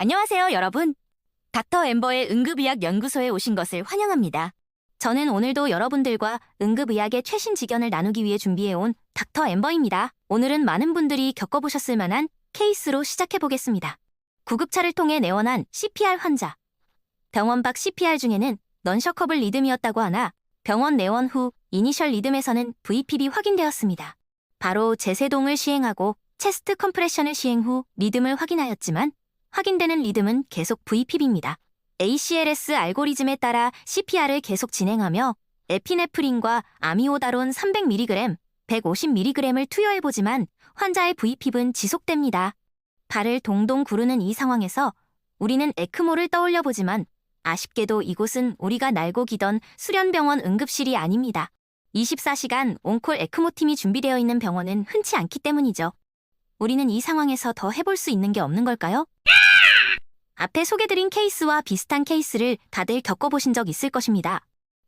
안녕하세요, 여러분. 닥터 엠버의 응급의학 연구소에 오신 것을 환영합니다. 저는 오늘도 여러분들과 응급의학의 최신 지견을 나누기 위해 준비해온 닥터 엠버입니다. 오늘은 많은 분들이 겪어보셨을 만한 케이스로 시작해보겠습니다. 구급차를 통해 내원한 CPR 환자. 병원 밖 CPR 중에는 넌셔커블 리듬이었다고 하나 병원 내원 후 이니셜 리듬에서는 VPB 확인되었습니다. 바로 제세동을 시행하고 체스트 컴프레션을 시행 후 리듬을 확인하였지만 확인되는 리듬은 계속 VPB입니다. ACLS 알고리즘에 따라 CPR을 계속 진행하며 에피네프린과 아미오다론 300mg, 150mg을 투여해보지만 환자의 VPB는 지속됩니다. 발을 동동 구르는 이 상황에서 우리는 에크모를 떠올려보지만 아쉽게도 이곳은 우리가 날고 기던 수련병원 응급실이 아닙니다. 24시간 온콜 에크모팀이 준비되어 있는 병원은 흔치 않기 때문이죠. 우리는 이 상황에서 더 해볼 수 있는 게 없는 걸까요? 앞에 소개드린 케이스와 비슷한 케이스를 다들 겪어보신 적 있을 것입니다.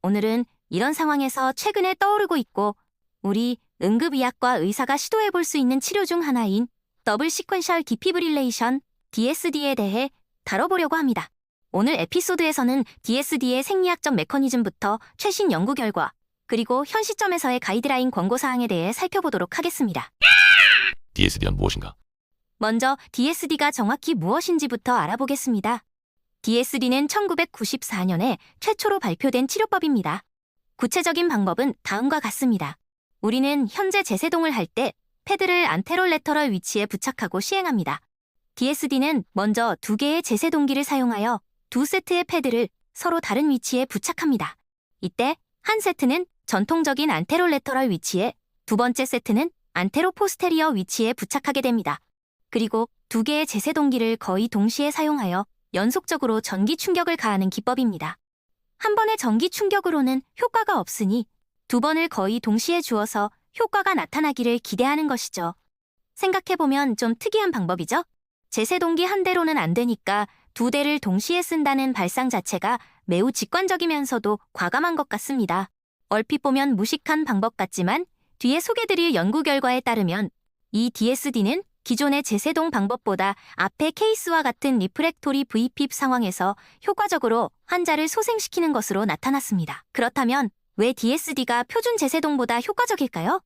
오늘은 이런 상황에서 최근에 떠오르고 있고 우리 응급의학과 의사가 시도해볼 수 있는 치료 중 하나인 더블 시퀀셜 디피브릴레이션 DSD에 대해 다뤄보려고 합니다. 오늘 에피소드에서는 DSD의 생리학적 메커니즘부터 최신 연구 결과 그리고 현 시점에서의 가이드라인 권고사항에 대해 살펴보도록 하겠습니다. DSD는 무엇인가? 먼저 DSD가 정확히 무엇인지부터 알아보겠습니다. DSD는 1994년에 최초로 발표된 치료법입니다. 구체적인 방법은 다음과 같습니다. 우리는 현재 제세동을 할 때 패드를 안테롤레터럴 위치에 부착하고 시행합니다. DSD는 먼저 2개의 제세동기를 사용하여 2세트의 패드를 서로 다른 위치에 부착합니다. 이때 한 세트는 전통적인 안테롤레터럴 위치에, 두 번째 세트는 안테로포스테리어 위치에 부착하게 됩니다. 그리고 2개의 제세동기를 거의 동시에 사용하여 연속적으로 전기 충격을 가하는 기법입니다. 한 번의 전기 충격으로는 효과가 없으니 2번을 거의 동시에 주어서 효과가 나타나기를 기대하는 것이죠. 생각해보면 좀 특이한 방법이죠? 제세동기 한 대로는 안 되니까 2대를 동시에 쓴다는 발상 자체가 매우 직관적이면서도 과감한 것 같습니다. 얼핏 보면 무식한 방법 같지만 뒤에 소개드릴 연구 결과에 따르면 이 DSD는 기존의 제세동 방법보다 앞의 케이스와 같은 리프렉토리 VPIP 상황에서 효과적으로 환자를 소생시키는 것으로 나타났습니다. 그렇다면 왜 DSD가 표준 제세동보다 효과적일까요?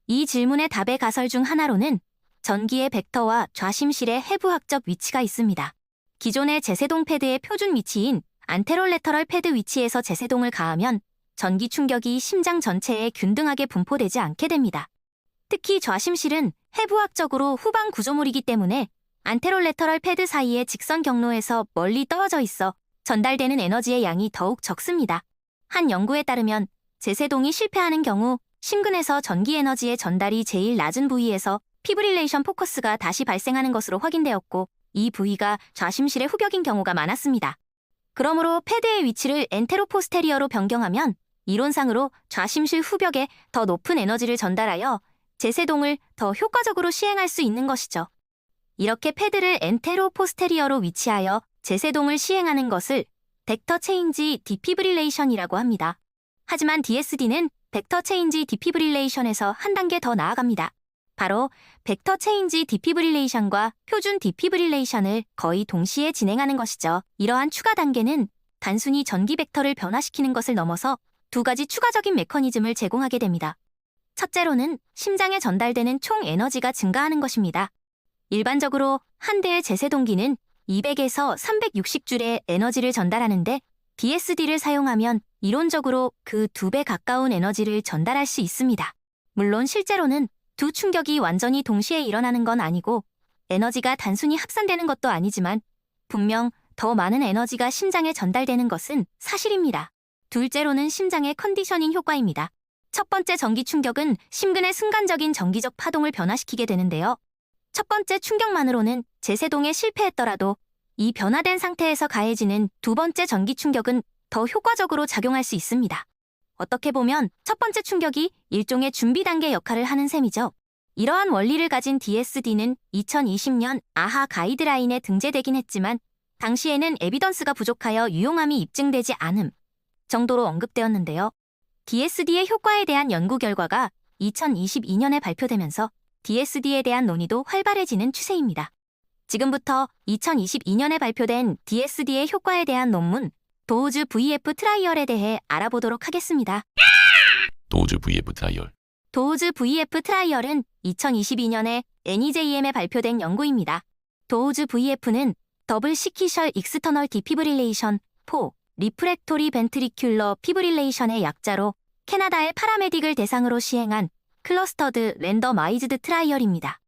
이 질문의 답의 가설 중 하나로는 전기의 벡터와 좌심실의 해부학적 위치가 있습니다. 기존의 제세동 패드의 표준 위치인 안테롤레터럴 패드 위치에서 제세동을 가하면 전기 충격이 심장 전체에 균등하게 분포되지 않게 됩니다. 특히 좌심실은 해부학적으로 후방 구조물이기 때문에 안테롤레터럴 패드 사이의 직선 경로에서 멀리 떨어져 있어 전달되는 에너지의 양이 더욱 적습니다. 한 연구에 따르면 제세동이 실패하는 경우 심근에서 전기 에너지의 전달이 제일 낮은 부위에서 피브릴레이션 포커스가 다시 발생하는 것으로 확인되었고 이 부위가 좌심실의 후벽인 경우가 많았습니다. 그러므로 패드의 위치를 엔테로포스테리어로 변경하면 이론상으로 좌심실 후벽에 더 높은 에너지를 전달하여 제세동을 더 효과적으로 시행할 수 있는 것이죠. 이렇게 패드를 엔테로포스테리어로 위치하여 제세동을 시행하는 것을 벡터 체인지 디피브릴레이션이라고 합니다. 하지만 DSD는 벡터 체인지 디피브릴레이션에서 한 단계 더 나아갑니다. 바로 벡터 체인지 디피브릴레이션과 표준 디피브릴레이션을 거의 동시에 진행하는 것이죠. 이러한 추가 단계는 단순히 전기 벡터를 변화시키는 것을 넘어서 2가지 추가적인 메커니즘을 제공하게 됩니다. 첫째로는 심장에 전달되는 총 에너지가 증가하는 것입니다. 일반적으로 한 대의 제세동기는 200에서 360줄의 에너지를 전달하는데 DSD를 사용하면 이론적으로 그 2배 가까운 에너지를 전달할 수 있습니다. 물론 실제로는 두 충격이 완전히 동시에 일어나는 건 아니고 에너지가 단순히 합산되는 것도 아니지만 분명 더 많은 에너지가 심장에 전달되는 것은 사실입니다. 둘째로는 심장의 컨디셔닝 효과입니다. 첫 번째 전기 충격은 심근의 순간적인 전기적 파동을 변화시키게 되는데요. 첫 번째 충격만으로는 제세동에 실패했더라도 이 변화된 상태에서 가해지는 두 번째 전기 충격은 더 효과적으로 작용할 수 있습니다. 어떻게 보면 첫 번째 충격이 일종의 준비 단계 역할을 하는 셈이죠. 이러한 원리를 가진 DSD는 2020년 아하 가이드라인에 등재되긴 했지만 당시에는 에비던스가 부족하여 유용함이 입증되지 않음 정도로 언급되었는데요. DSD의 효과에 대한 연구 결과가 2022년에 발표되면서 DSD에 대한 논의도 활발해지는 추세입니다. 지금부터 2022년에 발표된 DSD의 효과에 대한 논문, 도우즈 VF 트라이얼에 대해 알아보도록 하겠습니다. 도우즈 VF 트라이얼. 도우즈 VF 트라이얼은 2022년에 NEJM에 발표된 연구입니다. 도우즈 VF는 더블 시키셜 익스터널 디피브릴레이션, 포, 리프렉토리 벤트리큘러 피브릴레이션의 약자로 캐나다의 파라메딕을 대상으로 시행한 클러스터드 랜더마이즈드 트라이얼입니다.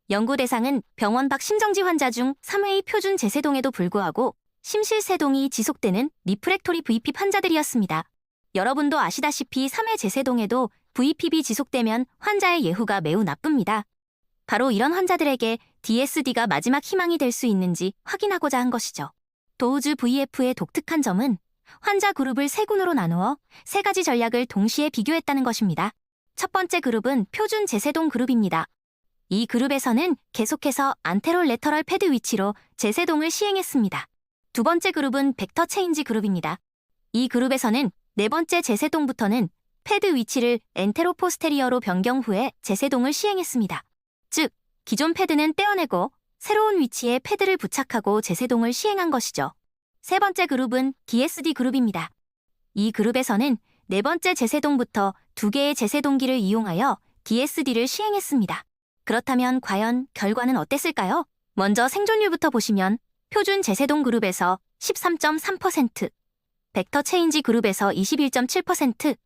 연구 대상은 병원 밖 심정지 환자 중 3회의 표준 제세동에도 불구하고 심실세동이 지속되는 리프렉토리 VP 환자들이었습니다. 여러분도 아시다시피 3회 제세동에도 VP이 지속되면 환자의 예후가 매우 나쁩니다. 바로 이런 환자들에게 DSD가 마지막 희망이 될 수 있는지 확인하고자 한 것이죠. 도우즈 VF의 독특한 점은 환자 그룹을 3군으로 나누어 3가지 전략을 동시에 비교했다는 것입니다. 첫 번째 그룹은 표준 제세동 그룹입니다. 이 그룹에서는 계속해서 안테롤레터럴 패드 위치로 제세동을 시행했습니다. 두 번째 그룹은 벡터 체인지 그룹입니다. 이 그룹에서는 네 번째 제세동부터는 패드 위치를 엔테로포스테리어로 변경 후에 제세동을 시행했습니다. 즉, 기존 패드는 떼어내고 새로운 위치에 패드를 부착하고 제세동을 시행한 것이죠. 세 번째 그룹은 DSD 그룹입니다. 이 그룹에서는 네 번째 제세동부터 2개의 제세동기를 이용하여 DSD를 시행했습니다. 그렇다면 과연 결과는 어땠을까요? 먼저 생존율부터 보시면 표준 제세동 그룹에서 13.3%, 벡터 체인지 그룹에서 21.7%,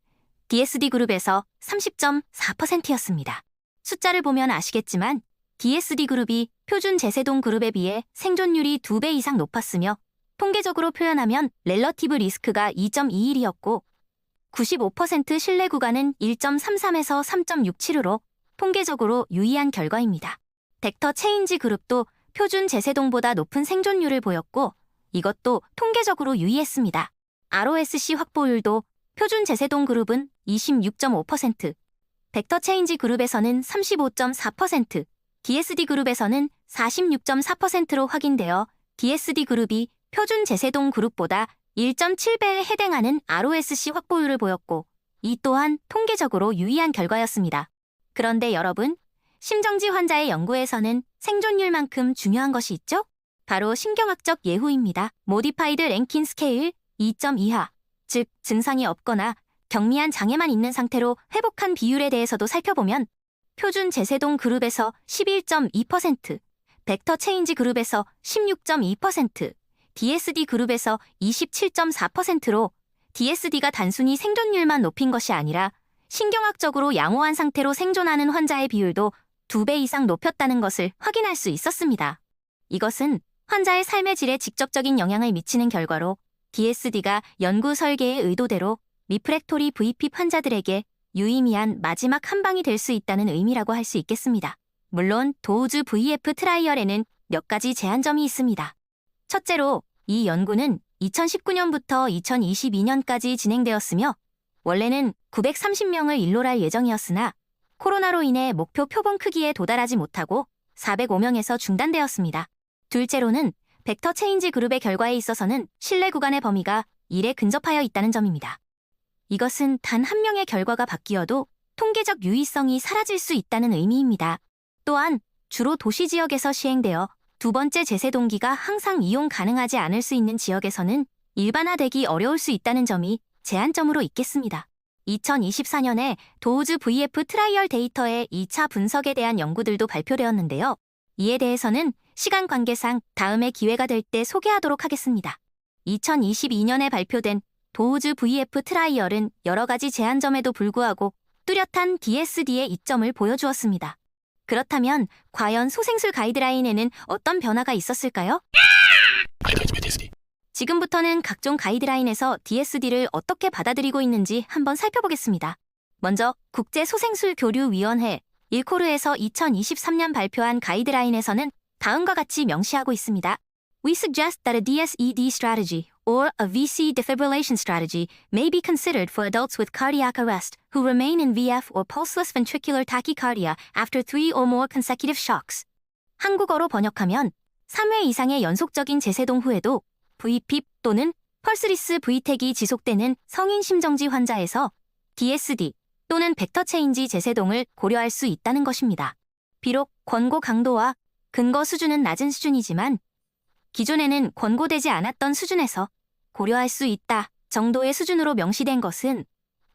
DSD 그룹에서 30.4%였습니다. 숫자를 보면 아시겠지만 DSD 그룹이 표준 제세동 그룹에 비해 생존율이 2배 이상 높았으며 통계적으로 표현하면 렐러티브 리스크가 2.21이었고 95% 신뢰 구간은 1.33에서 3.67으로 통계적으로 유의한 결과입니다. 벡터 체인지 그룹도 표준 제세동보다 높은 생존율을 보였고 이것도 통계적으로 유의했습니다. ROSC 확보율도 표준 제세동 그룹은 26.5%, 벡터 체인지 그룹에서는 35.4%, DSD 그룹에서는 46.4%로 확인되어 DSD 그룹이 표준 제세동 그룹보다 1.7배에 해당하는 ROSC 확보율을 보였고 이 또한 통계적으로 유의한 결과였습니다. 그런데 여러분, 심정지 환자의 연구에서는 생존율만큼 중요한 것이 있죠? 바로 신경학적 예후입니다. 모디파이드 랭킨 스케일 2점 이하, 즉 증상이 없거나 경미한 장애만 있는 상태로 회복한 비율에 대해서도 살펴보면 표준 제세동 그룹에서 11.2%, 벡터 체인지 그룹에서 16.2%, DSD 그룹에서 27.4%로 DSD가 단순히 생존율만 높인 것이 아니라 신경학적으로 양호한 상태로 생존하는 환자의 비율도 2배 이상 높였다는 것을 확인할 수 있었습니다. 이것은 환자의 삶의 질에 직접적인 영향을 미치는 결과로 DSD가 연구 설계의 의도대로 리프렉토리 VP 환자들에게 유의미한 마지막 한 방이 될 수 있다는 의미라고 할 수 있겠습니다. 물론 도우즈 VF 트라이얼에는 몇 가지 제한점이 있습니다. 첫째로 이 연구는 2019년부터 2022년까지 진행되었으며 원래는 930명을 일로할 예정이었으나 코로나로 인해 목표 표본 크기에 도달하지 못하고 405명에서 중단되었습니다. 둘째로는 벡터 체인지 그룹의 결과에 있어서는 신뢰 구간의 범위가 1에 근접하여 있다는 점입니다. 이것은 단 한 명의 결과가 바뀌어도 통계적 유의성이 사라질 수 있다는 의미입니다. 또한 주로 도시 지역에서 시행되어 두 번째 제세 동기가 항상 이용 가능하지 않을 수 있는 지역에서는 일반화되기 어려울 수 있다는 점이 제한점으로 있겠습니다. 2024년에 도우즈 VF 트라이얼 데이터의 2차 분석에 대한 연구들도 발표되었는데요. 이에 대해서는 시간 관계상 다음에 기회가 될 때 소개하도록 하겠습니다. 2022년에 발표된 도우즈 VF 트라이얼은 여러 가지 제한점에도 불구하고 뚜렷한 DSD의 이점을 보여주었습니다. 그렇다면 과연 소생술 가이드라인에는 어떤 변화가 있었을까요? 가이드라인 및 DSD. 지금부터는 각종 가이드라인에서 DSD를 어떻게 받아들이고 있는지 한번 살펴보겠습니다. 먼저 국제소생술교류위원회 일코르에서 2023년 발표한 가이드라인에서는 다음과 같이 명시하고 있습니다. We suggest that a DSED strategy or a VC defibrillation strategy may be considered for adults with cardiac arrest who remain in VF or pulseless ventricular tachycardia after 3 or more consecutive shocks. 한국어로 번역하면 3회 이상의 연속적인 제세동 후에도 VPIP 또는 펄스리스 V택이 지속되는 성인 심정지 환자에서 DSD 또는 벡터 체인지 제세동을 고려할 수 있다는 것입니다. 비록 권고 강도와 근거 수준은 낮은 수준이지만 기존에는 권고되지 않았던 수준에서 고려할 수 있다 정도의 수준으로 명시된 것은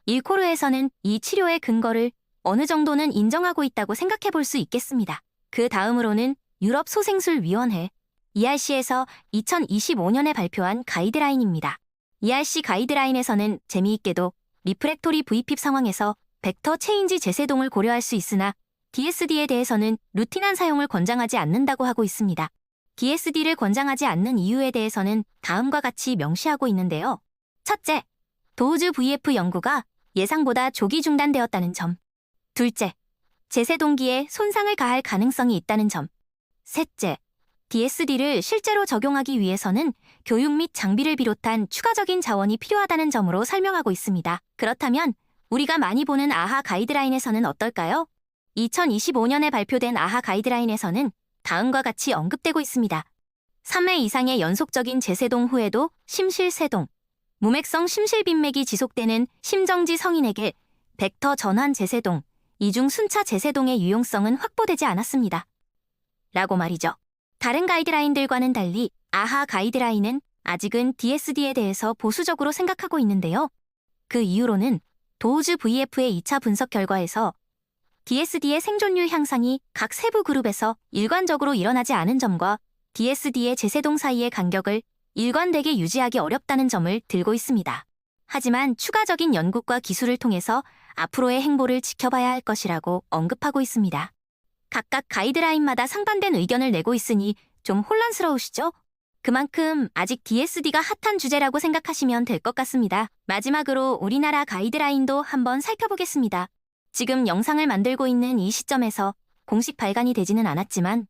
일코르에서는 이 치료의 근거를 어느 정도는 인정하고 있다고 생각해 볼 수 있겠습니다. 그 다음으로는 유럽 소생술위원회 ERC에서 2025년에 발표한 가이드라인입니다. ERC 가이드라인에서는 재미있게도 리프렉토리 VPIP 상황에서 벡터 체인지 제세동을 고려할 수 있으나 DSD에 대해서는 루틴한 사용을 권장하지 않는다고 하고 있습니다. DSD를 권장하지 않는 이유에 대해서는 다음과 같이 명시하고 있는데요. 첫째, 도우즈 VF 연구가 예상보다 조기 중단되었다는 점. 둘째, 제세동기에 손상을 가할 가능성이 있다는 점. 셋째, DSD를 실제로 적용하기 위해서는 교육 및 장비를 비롯한 추가적인 자원이 필요하다는 점으로 설명하고 있습니다. 그렇다면 우리가 많이 보는 아하 가이드라인에서는 어떨까요? 2025년에 발표된 아하 가이드라인에서는 다음과 같이 언급되고 있습니다. 3회 이상의 연속적인 제세동 후에도 심실세동, 무맥성 심실빈맥이 지속되는 심정지 성인에게 벡터 전환 제세동, 이중 순차 제세동의 유용성은 확보되지 않았습니다. 라고 말이죠. 다른 가이드라인들과는 달리 아하 가이드라인은 아직은 DSD에 대해서 보수적으로 생각하고 있는데요. 그 이유로는 도우즈 VF의 2차 분석 결과에서 DSD의 생존율 향상이 각 세부 그룹에서 일관적으로 일어나지 않은 점과 DSD의 제세동 사이의 간격을 일관되게 유지하기 어렵다는 점을 들고 있습니다. 하지만 추가적인 연구과 기술을 통해서 앞으로의 행보를 지켜봐야 할 것이라고 언급하고 있습니다. 각각 가이드라인마다 상반된 의견을 내고 있으니 좀 혼란스러우시죠? 그만큼 아직 DSD가 핫한 주제라고 생각하시면 될 것 같습니다. 마지막으로 우리나라 가이드라인도 한번 살펴보겠습니다. 지금 영상을 만들고 있는 이 시점에서 공식 발간이 되지는 않았지만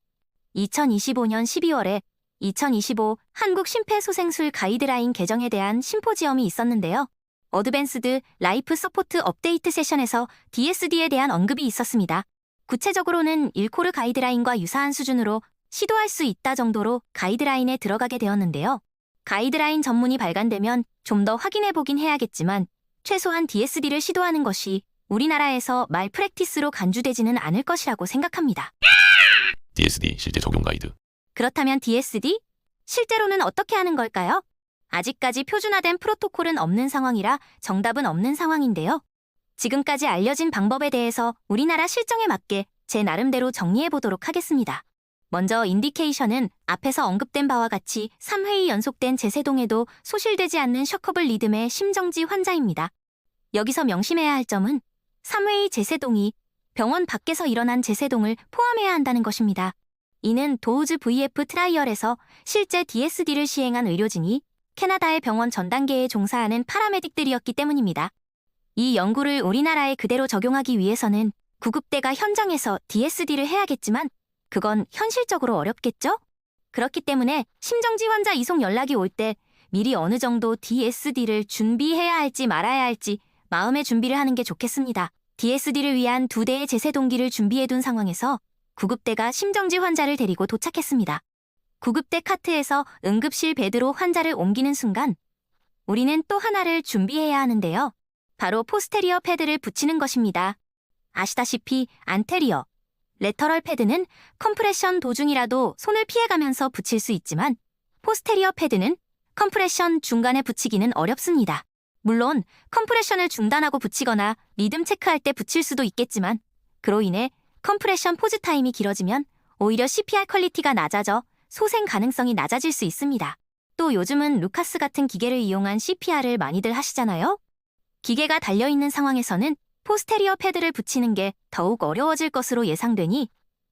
2025년 12월에 2025 한국 심폐소생술 가이드라인 개정에 대한 심포지엄이 있었는데요. 어드밴스드 라이프 서포트 업데이트 세션에서 DSD에 대한 언급이 있었습니다. 구체적으로는 일코르 가이드라인과 유사한 수준으로 시도할 수 있다 정도로 가이드라인에 들어가게 되었는데요. 가이드라인 전문이 발간되면 좀 더 확인해보긴 해야겠지만 최소한 DSD를 시도하는 것이 우리나라에서 말프랙티스로 간주되지는 않을 것이라고 생각합니다. DSD 실제 적용 가이드. 그렇다면 DSD? 실제로는 어떻게 하는 걸까요? 아직까지 표준화된 프로토콜은 없는 상황이라 정답은 없는 상황인데요. 지금까지 알려진 방법에 대해서 우리나라 실정에 맞게 제 나름대로 정리해보도록 하겠습니다. 먼저 인디케이션은 앞에서 언급된 바와 같이 3회의 연속된 제세동에도 소실되지 않는 셔커블 리듬의 심정지 환자입니다. 여기서 명심해야 할 점은 3회의 제세동이 병원 밖에서 일어난 제세동을 포함해야 한다는 것입니다. 이는 도우즈 VF 트라이얼에서 실제 DSD를 시행한 의료진이 캐나다의 병원 전 단계에 종사하는 파라메딕들이었기 때문입니다. 이 연구를 우리나라에 그대로 적용하기 위해서는 구급대가 현장에서 DSD를 해야겠지만 그건 현실적으로 어렵겠죠? 그렇기 때문에 심정지 환자 이송 연락이 올 때 미리 어느 정도 DSD를 준비해야 할지 말아야 할지 마음의 준비를 하는 게 좋겠습니다. DSD를 위한 2대의 제세동기를 준비해둔 상황에서 구급대가 심정지 환자를 데리고 도착했습니다. 구급대 카트에서 응급실 베드로 환자를 옮기는 순간 우리는 또 하나를 준비해야 하는데요. 바로 포스테리어 패드를 붙이는 것입니다. 아시다시피 안테리어, 레터럴 패드는 컴프레션 도중이라도 손을 피해가면서 붙일 수 있지만 포스테리어 패드는 컴프레션 중간에 붙이기는 어렵습니다. 물론 컴프레션을 중단하고 붙이거나 리듬 체크할 때 붙일 수도 있겠지만 그로 인해 컴프레션 포즈 타임이 길어지면 오히려 CPR 퀄리티가 낮아져 소생 가능성이 낮아질 수 있습니다. 또 요즘은 루카스 같은 기계를 이용한 CPR을 많이들 하시잖아요? 기계가 달려있는 상황에서는 포스테리어 패드를 붙이는 게 더욱 어려워질 것으로 예상되니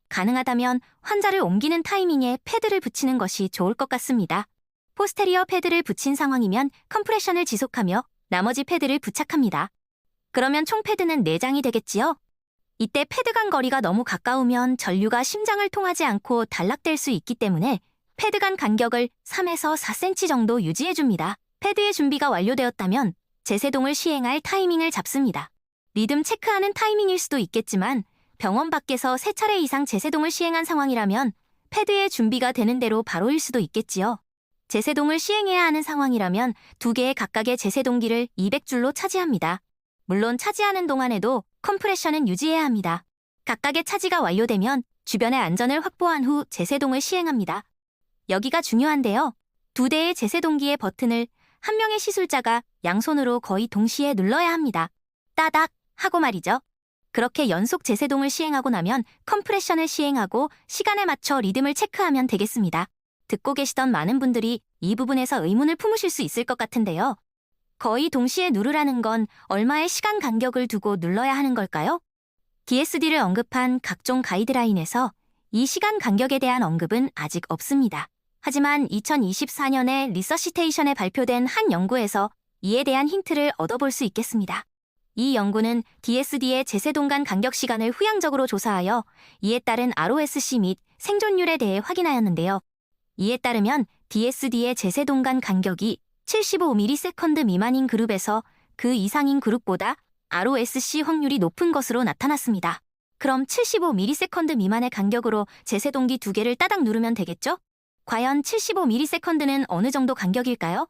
가능하다면 환자를 옮기는 타이밍에 패드를 붙이는 것이 좋을 것 같습니다. 포스테리어 패드를 붙인 상황이면 컴프레션을 지속하며 나머지 패드를 부착합니다. 그러면 총 패드는 4장이 되겠지요? 이때 패드 간 거리가 너무 가까우면 전류가 심장을 통하지 않고 단락될 수 있기 때문에 패드 간 간격을 3에서 4cm 정도 유지해줍니다. 패드의 준비가 완료되었다면 제세동을 시행할 타이밍을 잡습니다. 리듬 체크하는 타이밍일 수도 있겠지만 병원 밖에서 3차례 이상 제세동을 시행한 상황이라면 패드의 준비가 되는 대로 바로일 수도 있겠지요. 제세동을 시행해야 하는 상황이라면 2개의 각각의 제세동기를 200줄로 차지합니다. 물론 차지하는 동안에도 컴프레션은 유지해야 합니다. 각각의 차지가 완료되면 주변의 안전을 확보한 후 제세동을 시행합니다. 여기가 중요한데요. 2대의 제세동기의 버튼을 한 명의 시술자가 양손으로 거의 동시에 눌러야 합니다. 따닥 하고 말이죠. 그렇게 연속 제세동을 시행하고 나면 컴프레션을 시행하고 시간에 맞춰 리듬을 체크하면 되겠습니다. 듣고 계시던 많은 분들이 이 부분에서 의문을 품으실 수 있을 것 같은데요. 거의 동시에 누르라는 건 얼마의 시간 간격을 두고 눌러야 하는 걸까요? DSD를 언급한 각종 가이드라인에서 이 시간 간격에 대한 언급은 아직 없습니다. 하지만 2024년에 리서시테이션에 발표된 한 연구에서 이에 대한 힌트를 얻어볼 수 있겠습니다. 이 연구는 DSD의 제세동간 간격 시간을 후향적으로 조사하여 이에 따른 ROSC 및 생존율에 대해 확인하였는데요. 이에 따르면 DSD의 제세동간 간격이 75ms 미만인 그룹에서 그 이상인 그룹보다 ROSC 확률이 높은 것으로 나타났습니다. 그럼 75ms 미만의 간격으로 제세동기 2개를 따닥 누르면 되겠죠? 과연 75ms는 어느 정도 간격일까요?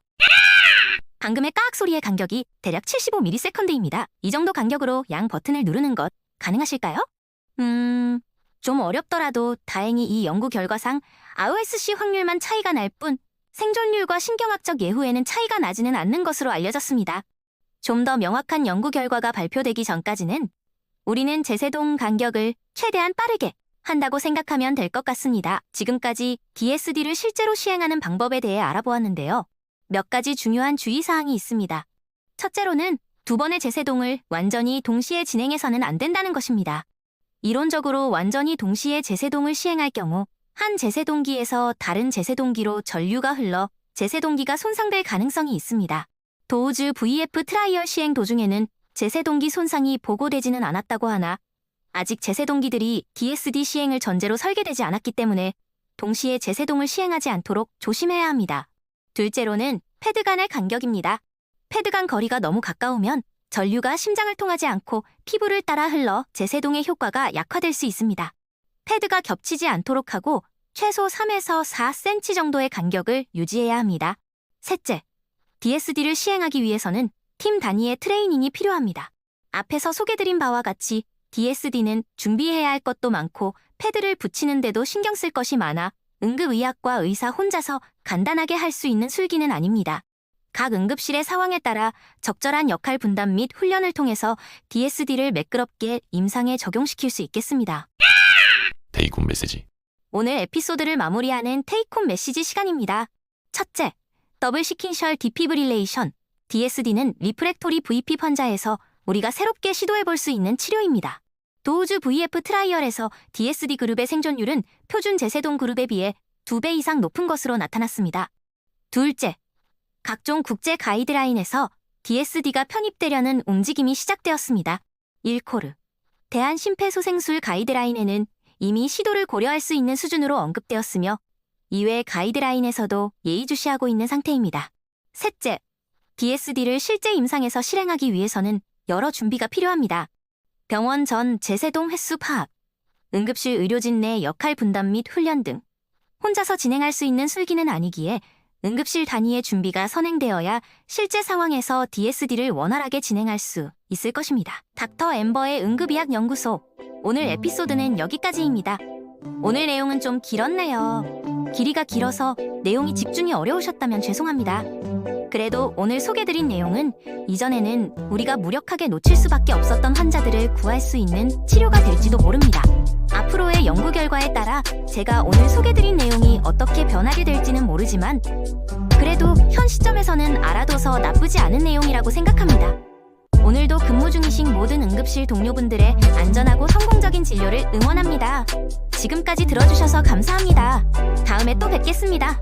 방금의 까악 소리의 간격이 대략 75ms입니다. 이 정도 간격으로 양 버튼을 누르는 것 가능하실까요? 좀 어렵더라도 다행히 이 연구 결과상 ROSC 확률만 차이가 날 뿐 생존율과 신경학적 예후에는 차이가 나지는 않는 것으로 알려졌습니다. 좀 더 명확한 연구 결과가 발표되기 전까지는 우리는 제세동 간격을 최대한 빠르게 한다고 생각하면 될 것 같습니다. 지금까지 DSD를 실제로 시행하는 방법에 대해 알아보았는데요. 몇 가지 중요한 주의사항이 있습니다. 첫째로는 2번의 제세동을 완전히 동시에 진행해서는 안 된다는 것입니다. 이론적으로 완전히 동시에 제세동을 시행할 경우 한 제세동기에서 다른 제세동기로 전류가 흘러 제세동기가 손상될 가능성이 있습니다. 도우즈 VF 트라이얼 시행 도중에는 제세동기 손상이 보고되지는 않았다고 하나 아직 제세동기들이 DSD 시행을 전제로 설계되지 않았기 때문에 동시에 제세동을 시행하지 않도록 조심해야 합니다. 둘째로는 패드 간의 간격입니다. 패드 간 거리가 너무 가까우면 전류가 심장을 통하지 않고 피부를 따라 흘러 제세동의 효과가 약화될 수 있습니다. 패드가 겹치지 않도록 하고 최소 3에서 4cm 정도의 간격을 유지해야 합니다. 셋째, DSD를 시행하기 위해서는 팀 단위의 트레이닝이 필요합니다. 앞에서 소개드린 바와 같이 DSD는 준비해야 할 것도 많고 패드를 붙이는데도 신경 쓸 것이 많아 응급의학과 의사 혼자서 간단하게 할 수 있는 술기는 아닙니다. 각 응급실의 상황에 따라 적절한 역할 분담 및 훈련을 통해서 DSD를 매끄럽게 임상에 적용시킬 수 있겠습니다. 테이크홈 메시지. 오늘 에피소드를 마무리하는 테이크홈 메시지 시간입니다. 첫째, 더블 시킨셜 디피브릴레이션. DSD는 리프렉토리 VP 환자에서 우리가 새롭게 시도해볼 수 있는 치료입니다. 도우즈 VF 트라이얼에서 DSD 그룹의 생존율은 표준 제세동 그룹에 비해 2배 이상 높은 것으로 나타났습니다. 둘째, 각종 국제 가이드라인에서 DSD가 편입되려는 움직임이 시작되었습니다. 1코르, 대한심폐소생술 가이드라인에는 이미 시도를 고려할 수 있는 수준으로 언급되었으며 이외 가이드라인에서도 예의주시하고 있는 상태입니다. 셋째, DSD를 실제 임상에서 실행하기 위해서는 여러 준비가 필요합니다. 병원 전 제세동 횟수 파악, 응급실 의료진 내 역할 분담 및 훈련 등 혼자서 진행할 수 있는 술기는 아니기에 응급실 단위의 준비가 선행되어야 실제 상황에서 DSD를 원활하게 진행할 수 있을 것입니다. 닥터 엠버의 응급의학 연구소, 오늘 에피소드는 여기까지입니다. 오늘 내용은 좀 길었네요. 길이가 길어서 내용이 집중이 어려우셨다면 죄송합니다. 그래도 오늘 소개드린 내용은 이전에는 우리가 무력하게 놓칠 수밖에 없었던 환자들을 구할 수 있는 치료가 될지도 모릅니다. 앞으로의 연구 결과에 따라 제가 오늘 소개드린 내용이 어떻게 변하게 될지는 모르지만 그래도 현 시점에서는 알아둬서 나쁘지 않은 내용이라고 생각합니다. 오늘도 근무 중이신 모든 응급실 동료분들의 안전하고 성공적인 진료를 응원합니다. 지금까지 들어주셔서 감사합니다. 다음에 또 뵙겠습니다.